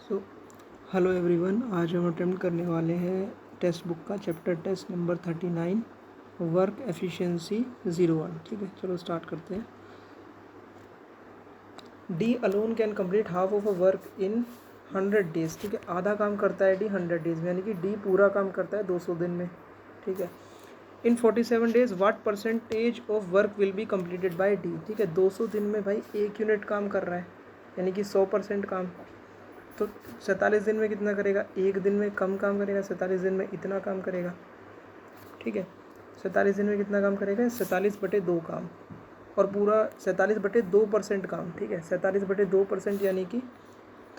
So hello everyone, आज हम attempt करने वाले हैं टेक्स्ट बुक का chapter test number 39 work efficiency 01। ठीक है, चलो स्टार्ट करते हैं। D alone can complete half of a work in 100 days. ठीक है, आधा काम करता है डी 100 डेज में, यानी कि डी पूरा काम करता है 200 दिन में। ठीक है, इन 47 days what percentage of work will be completed by D. ठीक है, 200 दिन में भाई 1 यूनिट काम कर रहा है, यानी कि 100% काम। तो 47 दिन में कितना करेगा? एक दिन में कम काम करेगा, 47 दिन में इतना काम करेगा। ठीक है, 47 दिन में कितना काम करेगा? 47/2 काम, और पूरा 47/2% काम। ठीक है, 47/2% यानी कि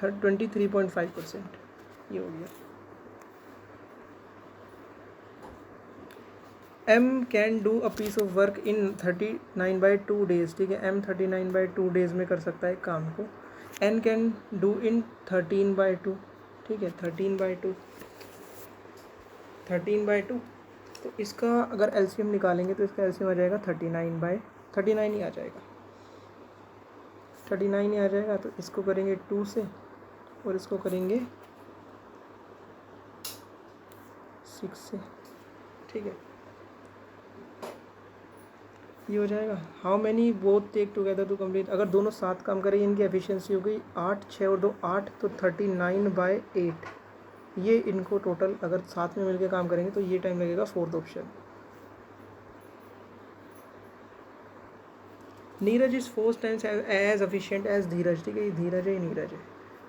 23.5%। ये हो गया। M can do a piece of work in 39/2 days. ठीक है, M 39/2 डेज में कर सकता है काम को। N can do in 13/2। ठीक है, 13/2। तो इसका अगर एलसीएम निकालेंगे तो इसका एलसीएम आ जाएगा 39 ही आ जाएगा। 39 ही आ जाएगा। तो इसको करेंगे 2 से और इसको करेंगे 6 से। ठीक है, ये हो जाएगा। How many both take together to complete. अगर दोनों साथ काम करें, इनकी एफिशिएंसी हो गई 8, 6 और 2 8, तो 39/8। ये इनको टोटल अगर साथ में मिलकर काम करेंगे तो ये टाइम लगेगा। Fourth option. Neeraj is 4 times as efficient as Dheeraj. ठीक है, ये धीरज है, ये नीरज है।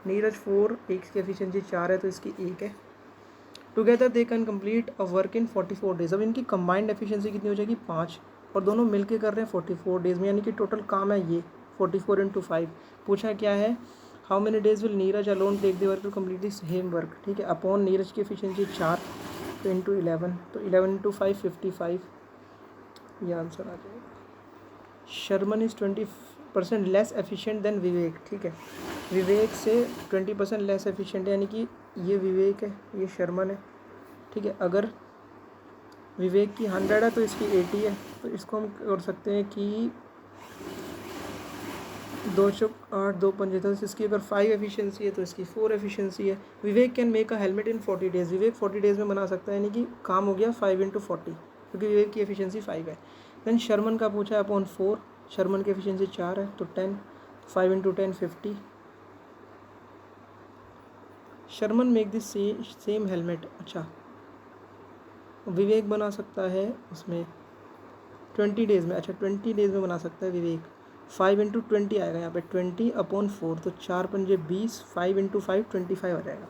नीरज 4, एक की एफिशिएंसी 4 है तो इसकी 1 है। Together they can complete a work in 44 days. अब इनकी कंबाइंड एफिशिएंसी कितनी हो जाएगी? 5, और दोनों मिलके कर रहे हैं 44 डेज में, यानी कि टोटल काम है ये 44 × 5। पूछा क्या है? How many days will Neeraj alone take the work to complete this same work. ठीक है, अपॉन नीरज की एफिशिएंसी 4 तो इंटू 11, तो 11 × 5 55। ये आंसर आ जाएगा। Sharman is 20% less efficient than Vivek. ठीक है, विवेक से 20% लेस एफिशिएंट है, यानी कि ये विवेक है, ये शर्मन है। ठीक है, अगर विवेक की 100 है तो इसकी 80 है, तो इसको हम कर सकते हैं कि 2 चौक 8, 2 पंजे 10। इसकी अगर 5 एफिशिएंसी है तो इसकी 4 एफिशिएंसी है। Vivek can make a helmet in 40 days. Vivek 40 days में बना सकता है, यानी कि काम हो गया 5 × 40, क्योंकि विवेक की एफिशिएंसी 5 है। देन शर्मन का पूछा है अपॉन 4। शर्मन की एफिशिएंसी 4 है तो 10, 5 × 10 50। Sharman make this same helmet. अच्छा, विवेक बना सकता है उसमें 20 डेज में। अच्छा, 20 डेज में बना सकता है विवेक। 5 × 20 आएगा यहाँ पे, 20/4, तो 4 पंजे 20, 5 × 5 25 आ जाएगा,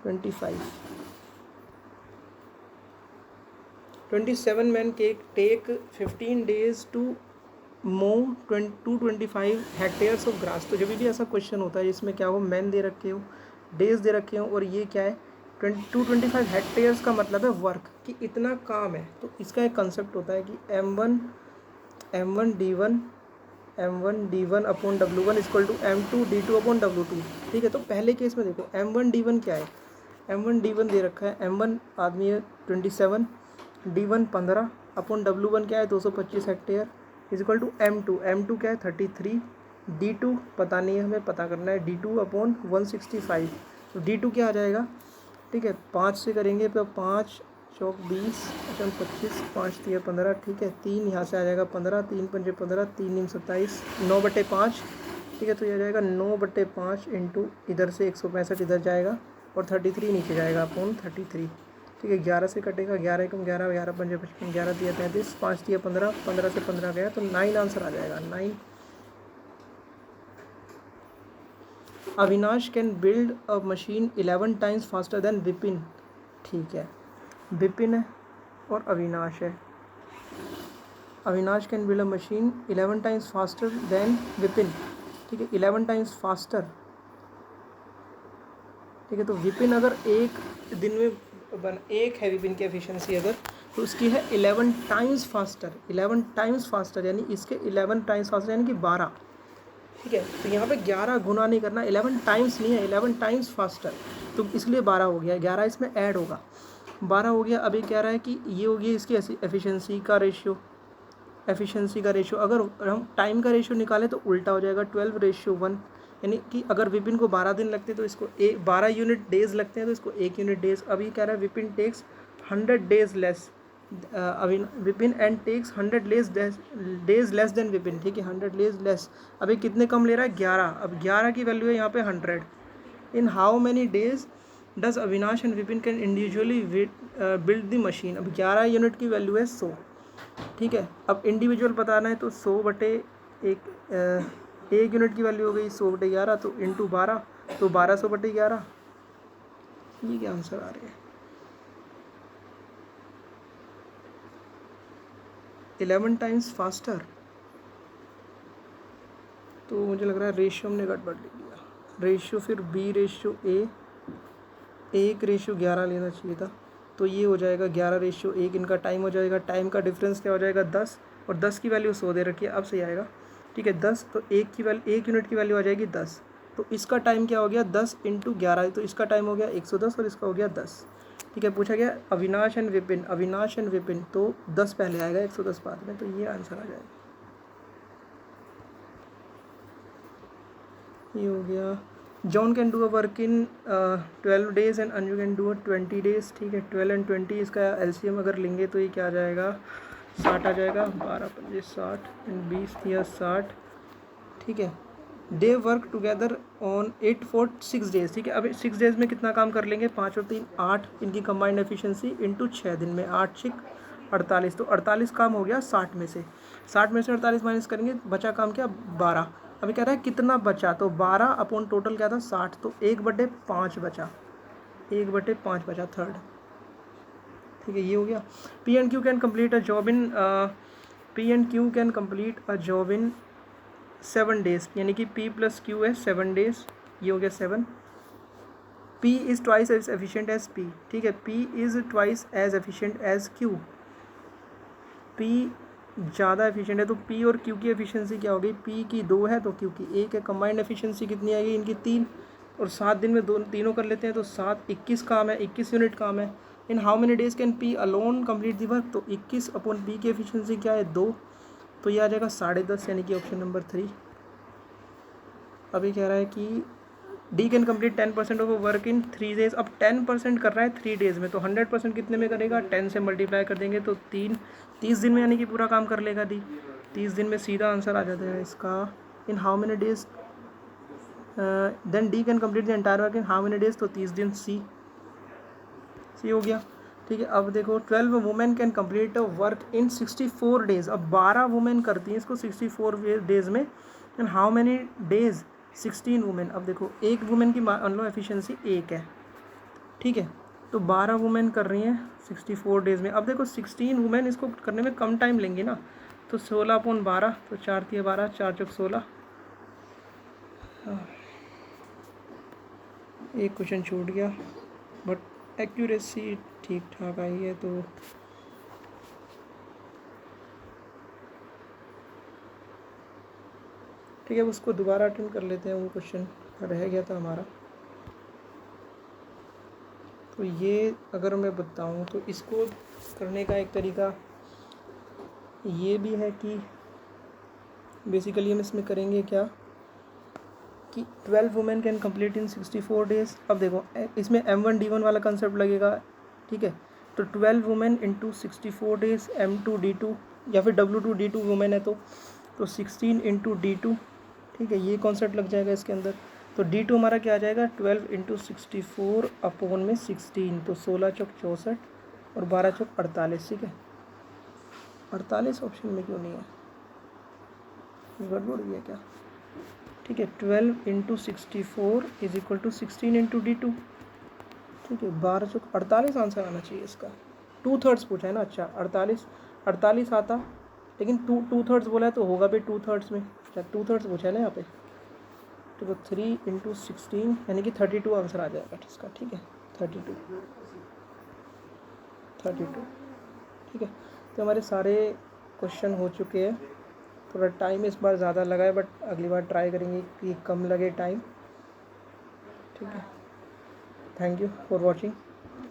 25। 27 मैन टेक 15 डेज टू मो 225 हेक्टेयर्स ऑफ ग्रास। तो जब भी ऐसा क्वेश्चन होता है जिसमें क्या हो, मैन दे रखे हो, डेज दे रखे हो, और ये क्या है 225 हेक्टेयर्स का मतलब है वर्क, कि इतना काम है। तो इसका एक कंसेप्ट होता है कि M1 upon W1 equal to M2 D2 upon W2। ठीक है, तो पहले केस में देखो M1 D1 क्या है? M1 D1 दे रखा है। M1 आदमी है 27, D1 15 अपॉन W1 क्या है 225 hectare is equal to M2 क्या है 33, D2 पता नहीं है, हमें पता करना है D2 अपॉन 165। तो D2 क्या आ जाएगा? ठीक है, 5 से करेंगे तो 5 चौक 20, 25, 5 3 15। ठीक है, 3 यहाँ से आ जाएगा 15, 3 पंजे 15, 3 9 27, 9/5। ठीक है, तो ये आ जाएगा 9/5 इंटू इधर से 165 इधर जाएगा, और 33 नीचे जाएगा अपॉन 33। ठीक है, 11 से कटेगा, 11 × 11, 11 पंजे 55, 11 3 33, 5 3 15, 15 से 15 गया तो 9 आंसर आ जाएगा, 9। Avinash can build a machine 11 times faster than Vipin. ठीक है, विपिन है और अविनाश है। Avinash can build a machine 11 times faster than Vipin. ठीक है, 11 टाइम्स फास्टर। ठीक है, तो विपिन अगर एक दिन में एक है विपिन की एफिशिएंसी अगर, तो उसकी है 11 टाइम्स फास्टर। 11 टाइम्स फास्टर यानी इसके 11 टाइम्स फास्टर, यानी कि 12। ठीक है, तो यहाँ पे 11 गुना नहीं करना, 11 टाइम्स नहीं है, 11 टाइम्स फास्टर, तो इसलिए 12 हो गया। 11 इसमें ऐड होगा, 12 हो गया। अभी कह रहा है कि ये होगी इसकी एफिशिएंसी का रेशियो। अगर हम टाइम का रेशियो निकालें तो उल्टा हो जाएगा, 12:1। यानी कि अगर विपिन को 12 दिन लगते तो इसको 12 यूनिट डेज लगते हैं तो इसको 1 यूनिट डेज। अभी कह रहा है Vipin takes 100 days less Vipin and takes 100 days less than Vipin, ठीक है, 100 डेज लेस। अभी कितने कम ले रहा है, 11। अब 11 की वैल्यू है यहाँ पे 100। In how many days does Avinash and Vipin can individually build the machine. अब 11 यूनिट की वैल्यू है 100, ठीक है। अब इंडिविजुअल बताना है तो 100 बटे एक यूनिट की वैल्यू हो गई 100 बटे 11 तो इंटू 12 तो 1200 बटे 11। ये क्या आंसर आ रहे हैं, 11 टाइम्स फास्टर। तो मुझे लग रहा है रेशियो हमने गड़बड़ ले लिया। रेशियो फिर b रेशियो a 1:11 लेना चाहिए था, तो ये हो जाएगा 11:1। इनका टाइम हो जाएगा, टाइम का डिफरेंस क्या हो जाएगा 10, और 10 की वैल्यू 100 दे रखी है। अब सही आएगा, ठीक है। 10 तो एक यूनिट की वैल्यू आ जाएगी 10, तो इसका टाइम क्या हो गया 10 × 11, तो इसका टाइम हो गया 110 और इसका हो गया 10, ठीक है। पूछा गया अविनाश एंड विपिन, तो 10 पहले आएगा 110 बाद में, तो ये आंसर आ जाएगा। ये हो गया। John can do a work in 12 days and Anju can do 20 days, ठीक है। 12 और 20 इसका एलसीएम अगर लेंगे तो ये क्या आ जाएगा 60 आ जाएगा। 12 × 5 = 60 एंड 20 या 60, ठीक है। They work together on 8 for 6 days, ठीक है। अब 6 डेज में कितना काम कर लेंगे, 5 और 3 8, इनकी कंबाइंड एफिशिएंसी इंटू 6 दिन में 8 6 48, तो 48 काम हो गया 60 में से 48 माइनस करेंगे, बचा काम क्या 12। अभी कह रहा है कितना बचा, तो 12 अपॉन टोटल क्या था 60, तो 1/5 बचा, 1/5 बचा, थर्ड, ठीक है। ये हो गया। P and Q can complete a job in 7 days, यानी कि P + Q है 7 डेज, ये हो गया 7। P is twice as efficient as P, ठीक है। P is twice as efficient as Q, P ज़्यादा एफिशिएंट है, तो P और Q की एफिशिएंसी क्या हो गई, P की 2 है तो Q की 1 है। कंबाइंड एफिशिएंसी कितनी आएगी इनकी 3, और 7 दिन में तीनों कर लेते हैं तो 7 21 काम है, 21 यूनिट काम है। इन how many days can P alone complete the work, तो 21 अपॉन P की एफिशिएंसी क्या है 2, तो ये आ जाएगा 10.5, यानी कि ऑप्शन नंबर 3। अभी कह रहा है कि D can complete 10% of work in 3 days. अब 10% कर रहा है 3 डेज में, तो 100% कितने में करेगा, 10 से मल्टीप्लाई कर देंगे तो 30 दिन में, यानी कि पूरा काम कर लेगा D 30 दिन में। सीधा आंसर आ जाता है इसका। In how many days then D can complete the entire work in how many days, तो 30 दिन, सी हो गया, ठीक है। अब देखो 12 women can complete work in 64 days. अब 12 वुमेन करती हैं इसको 64 डेज में। And how many days 16 women. अब देखो एक वुमेन की मान लो एफिशिएंसी 1 है, ठीक है, तो 12 वुमेन कर रही हैं 64 डेज में। अब देखो 16 वुमेन इसको करने में कम टाइम लेंगी ना, तो 16/12, तो 4 × 12 4 × 16। एक क्वेश्चन छूट गया, बट एक्यूरेसी ठीक ठाक आई है, तो ठीक है, उसको दोबारा अटेंड कर लेते हैं। वो क्वेश्चन रह गया था हमारा, तो ये अगर मैं बताऊं तो इसको करने का एक तरीका ये भी है कि बेसिकली हम इसमें करेंगे क्या कि 12 women can complete in 64 days. अब देखो इसमें M1D1 वाला कंसेप्ट लगेगा, ठीक है। तो 12 वुमेन इंटू 64 डेज, M2D2 या फिर W2D2 वुमेन है तो 16 × D2, ठीक है, ये कॉन्सेप्ट लग जाएगा इसके अंदर। तो D2 हमारा क्या आ जाएगा 12 × 64 अपॉन में 16, तो 16 × 4 = 64 और 12 × 48, ठीक है। 48 ऑप्शन में क्यों नहीं है, गड़बड़ है क्या, ठीक है। 12 × 64 = 16 × D2, ठीक है। 12 × 48 आंसर आना चाहिए इसका। 2/3 पूछा है ना, अच्छा 48 आता, लेकिन 2/3 बोला है तो होगा भी 2/3 में, अच्छा 2/3 पूछा है ना यहाँ पे, तो 3 × 16 यानी कि 32 आंसर आ जाएगा इसका, ठीक है। 32, ठीक है। तो हमारे सारे क्वेश्चन हो चुके हैं। थोड़ा टाइम इस बार ज़्यादा लगा है, बट अगली बार ट्राई करेंगे कि कम लगे टाइम, ठीक है। Thank you for watching.